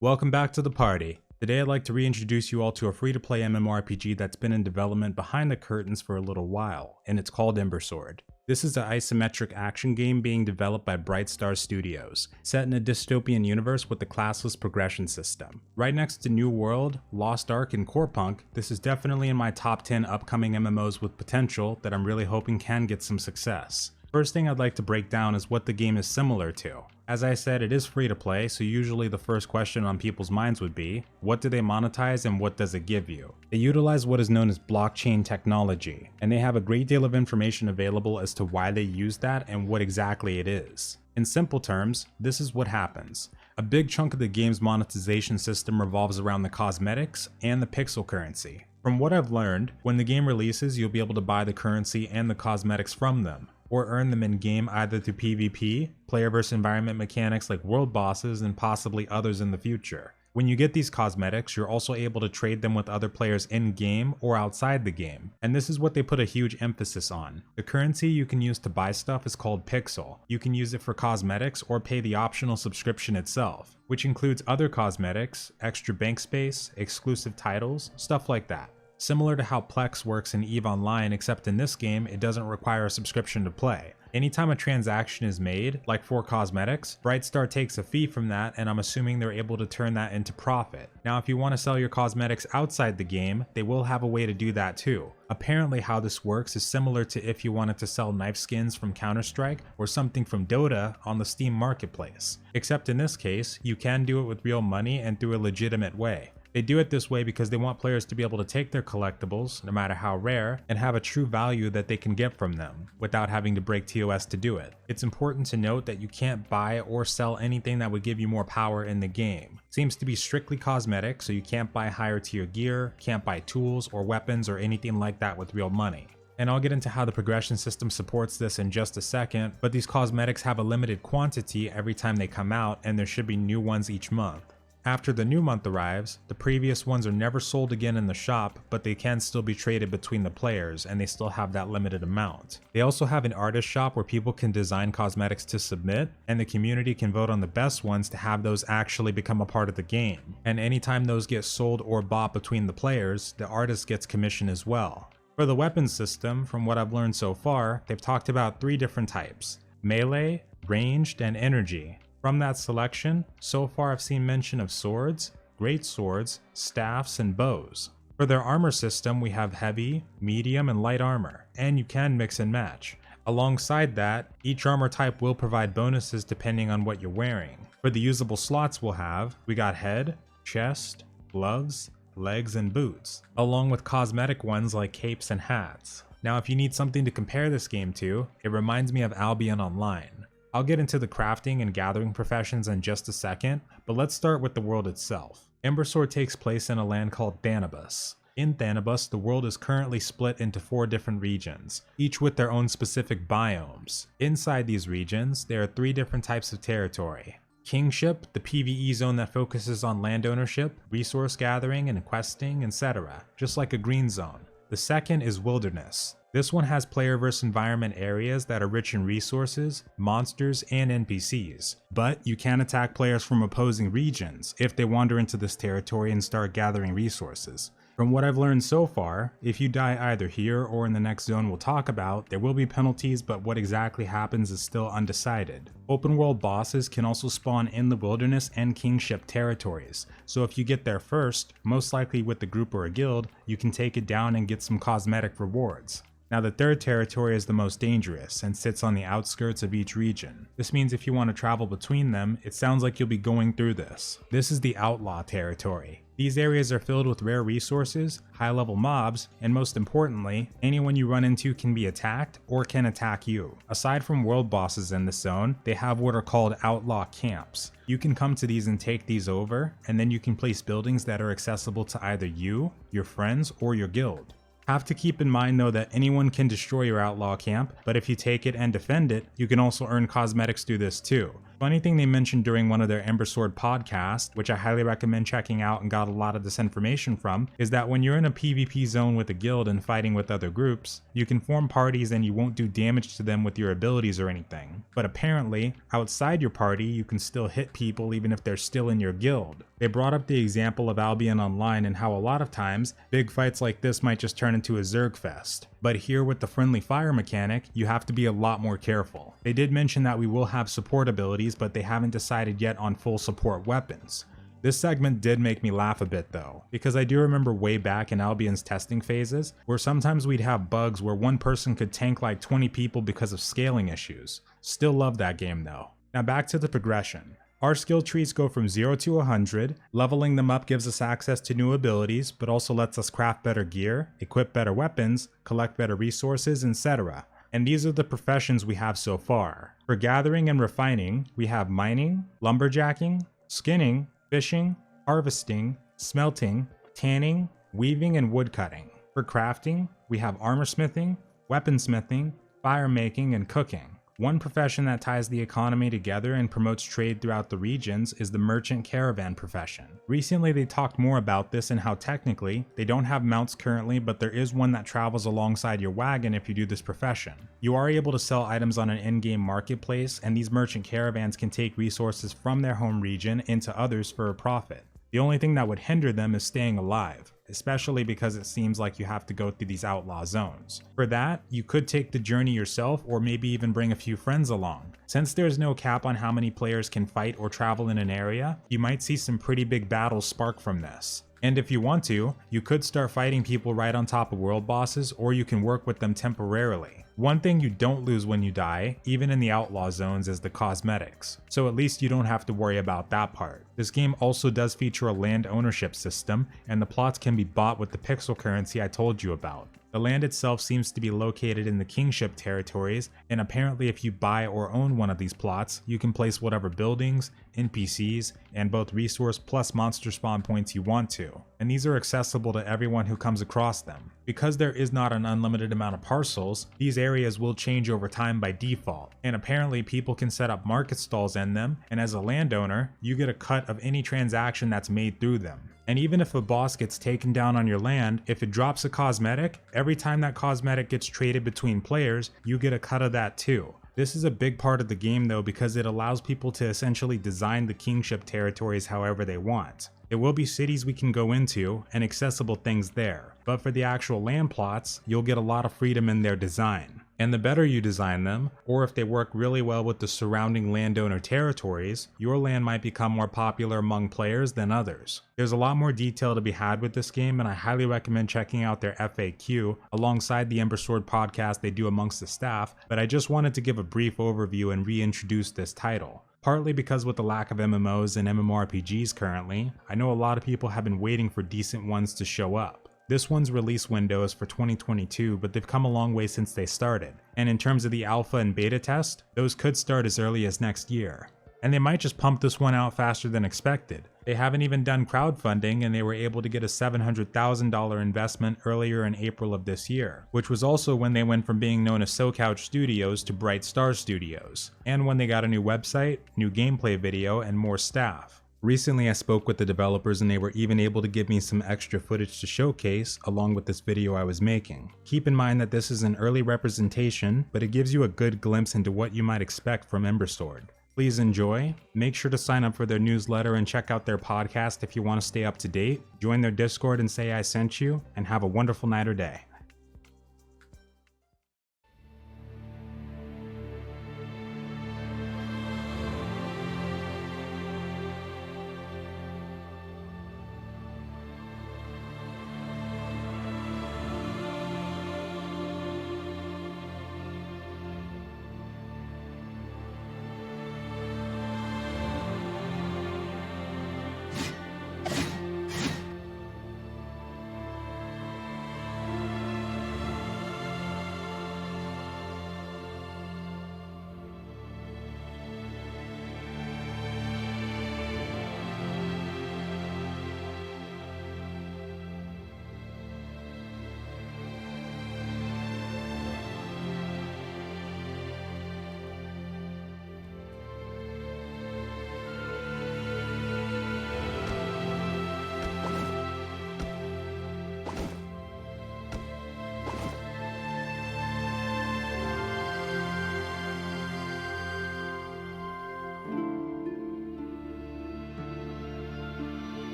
Welcome back to the party. Today I'd like to reintroduce you all to a free-to-play MMORPG that's been in development behind the curtains for a little while, and it's called Ember Sword. This is an isometric action game being developed by Bright Star Studios, set in a dystopian universe with a classless progression system. Right next to New World, Lost Ark, and Corepunk, this is definitely in my top 10 upcoming MMOs with potential that I'm really hoping can get some success. First thing I'd like to break down is what the game is similar to. As I said, it is free to play, so usually the first question on people's minds would be, what do they monetize and what does it give you? They utilize what is known as blockchain technology, and they have a great deal of information available as to why they use that and what exactly it is. In simple terms, this is what happens. A big chunk of the game's monetization system revolves around the cosmetics and the pixel currency. From what I've learned, when the game releases, you'll be able to buy the currency and the cosmetics from them, or earn them in-game either through PvP, player versus environment mechanics like world bosses, and possibly others in the future. When you get these cosmetics, you're also able to trade them with other players in-game or outside the game, and this is what they put a huge emphasis on. The currency you can use to buy stuff is called Pixel. You can use it for cosmetics or pay the optional subscription itself, which includes other cosmetics, extra bank space, exclusive titles, stuff like that. Similar to how Plex works in EVE Online, except in this game, it doesn't require a subscription to play. Anytime a transaction is made, like for cosmetics, Brightstar takes a fee from that, and I'm assuming they're able to turn that into profit. Now, if you want to sell your cosmetics outside the game, they will have a way to do that too. Apparently how this works is similar to if you wanted to sell knife skins from Counter-Strike or something from Dota on the Steam marketplace. Except in this case, you can do it with real money and through a legitimate way. They do it this way because they want players to be able to take their collectibles, no matter how rare, and have a true value that they can get from them, without having to break TOS to do it. It's important to note that you can't buy or sell anything that would give you more power in the game. Seems to be strictly cosmetic, so you can't buy higher tier gear, can't buy tools or weapons or anything like that with real money. And I'll get into how the progression system supports this in just a second, but these cosmetics have a limited quantity every time they come out, and there should be new ones each month. After the new month arrives, the previous ones are never sold again in the shop, but they can still be traded between the players, and they still have that limited amount. They also have an artist shop where people can design cosmetics to submit, and the community can vote on the best ones to have those actually become a part of the game. And anytime those get sold or bought between the players, the artist gets commission as well. For the weapons system, from what I've learned so far, they've talked about 3 different types: melee, ranged, and energy. From that selection, so far I've seen mention of swords, great swords, staffs, and bows. For their armor system, we have heavy, medium, and light armor, and you can mix and match. Alongside that, each armor type will provide bonuses depending on what you're wearing. For the usable slots we got head, chest, gloves, legs, and boots, along with cosmetic ones like capes and hats. Now, if you need something to compare this game to, it reminds me of Albion Online. I'll get into the crafting and gathering professions in just a second, but let's start with the world itself. Ember Sword takes place in a land called Thanabus. In Thanabus, the world is currently split into 4 different regions, each with their own specific biomes. Inside these regions, there are 3 different types of territory. Kingship, the PvE zone that focuses on land ownership, resource gathering, and questing, etc., just like a green zone. The second is Wilderness. This one has player versus environment areas that are rich in resources, monsters, and NPCs. But you can attack players from opposing regions if they wander into this territory and start gathering resources. From what I've learned so far, if you die either here or in the next zone we'll talk about, there will be penalties, but what exactly happens is still undecided. Open world bosses can also spawn in the Wilderness and Kingship territories, so if you get there first, most likely with a group or a guild, you can take it down and get some cosmetic rewards. Now, the third territory is the most dangerous and sits on the outskirts of each region. This means if you want to travel between them, it sounds like you'll be going through this. This is the Outlaw territory. These areas are filled with rare resources, high-level mobs, and most importantly, anyone you run into can be attacked or can attack you. Aside from world bosses in this zone, they have what are called outlaw camps. You can come to these and take these over, and then you can place buildings that are accessible to either you, your friends, or your guild. Have to keep in mind though that anyone can destroy your outlaw camp, but if you take it and defend it, you can also earn cosmetics through this too. Funny thing they mentioned during one of their Ember Sword podcasts, which I highly recommend checking out and got a lot of this information from, is that when you're in a PvP zone with a guild and fighting with other groups, you can form parties and you won't do damage to them with your abilities or anything. But apparently, outside your party, you can still hit people even if they're still in your guild. They brought up the example of Albion Online and how a lot of times, big fights like this might just turn into a Zerg fest. But here with the friendly fire mechanic, you have to be a lot more careful. They did mention that we will have support abilities, but they haven't decided yet on full support weapons. This segment did make me laugh a bit though, because I do remember way back in Albion's testing phases, where sometimes we'd have bugs where one person could tank like 20 people because of scaling issues. Still love that game though. Now back to the progression. Our skill trees go from 0 to 100, leveling them up gives us access to new abilities, but also lets us craft better gear, equip better weapons, collect better resources, etc. And these are the professions we have so far. For gathering and refining, we have mining, lumberjacking, skinning, fishing, harvesting, smelting, tanning, weaving, and woodcutting. For crafting, we have armorsmithing, weaponsmithing, fire making, and cooking. One profession that ties the economy together and promotes trade throughout the regions is the merchant caravan profession. Recently they talked more about this and how technically, they don't have mounts currently, but there is one that travels alongside your wagon if you do this profession. You are able to sell items on an in-game marketplace, and these merchant caravans can take resources from their home region into others for a profit. The only thing that would hinder them is staying alive, especially because it seems like you have to go through these outlaw zones. For that, you could take the journey yourself or maybe even bring a few friends along. Since there's no cap on how many players can fight or travel in an area, you might see some pretty big battles spark from this. And if you want to, you could start fighting people right on top of world bosses, or you can work with them temporarily. One thing you don't lose when you die, even in the outlaw zones, is the cosmetics, so at least you don't have to worry about that part. This game also does feature a land ownership system, and the plots can be bought with the pixel currency I told you about. The land itself seems to be located in the kingship territories, and apparently if you buy or own one of these plots, you can place whatever buildings, NPCs, and both resource plus monster spawn points you want to, and these are accessible to everyone who comes across them. Because there is not an unlimited amount of parcels, these areas will change over time by default, and apparently people can set up market stalls in them, and as a landowner, you get a cut of any transaction that's made through them. And even if a boss gets taken down on your land, if it drops a cosmetic, every time that cosmetic gets traded between players, you get a cut of that too. This is a big part of the game though, because it allows people to essentially design the kingship territories however they want. There will be cities we can go into and accessible things there, but for the actual land plots, you'll get a lot of freedom in their design. And the better you design them, or if they work really well with the surrounding landowner territories, your land might become more popular among players than others. There's a lot more detail to be had with this game, and I highly recommend checking out their FAQ alongside the Ember Sword podcast they do amongst the staff, but I just wanted to give a brief overview and reintroduce this title. Partly because with the lack of MMOs and MMORPGs currently, I know a lot of people have been waiting for decent ones to show up. This one's release window is for 2022, but they've come a long way since they started. And in terms of the alpha and beta test, those could start as early as next year. And they might just pump this one out faster than expected. They haven't even done crowdfunding, and they were able to get a $700,000 investment earlier in April of this year, which was also when they went from being known as SoCouch Studios to Bright Star Studios, and when they got a new website, new gameplay video, and more staff. Recently I spoke with the developers and they were even able to give me some extra footage to showcase along with this video I was making. Keep in mind that this is an early representation, but it gives you a good glimpse into what you might expect from Ember Sword. Please enjoy, make sure to sign up for their newsletter and check out their podcast if you want to stay up to date, join their Discord and say I sent you, and have a wonderful night or day.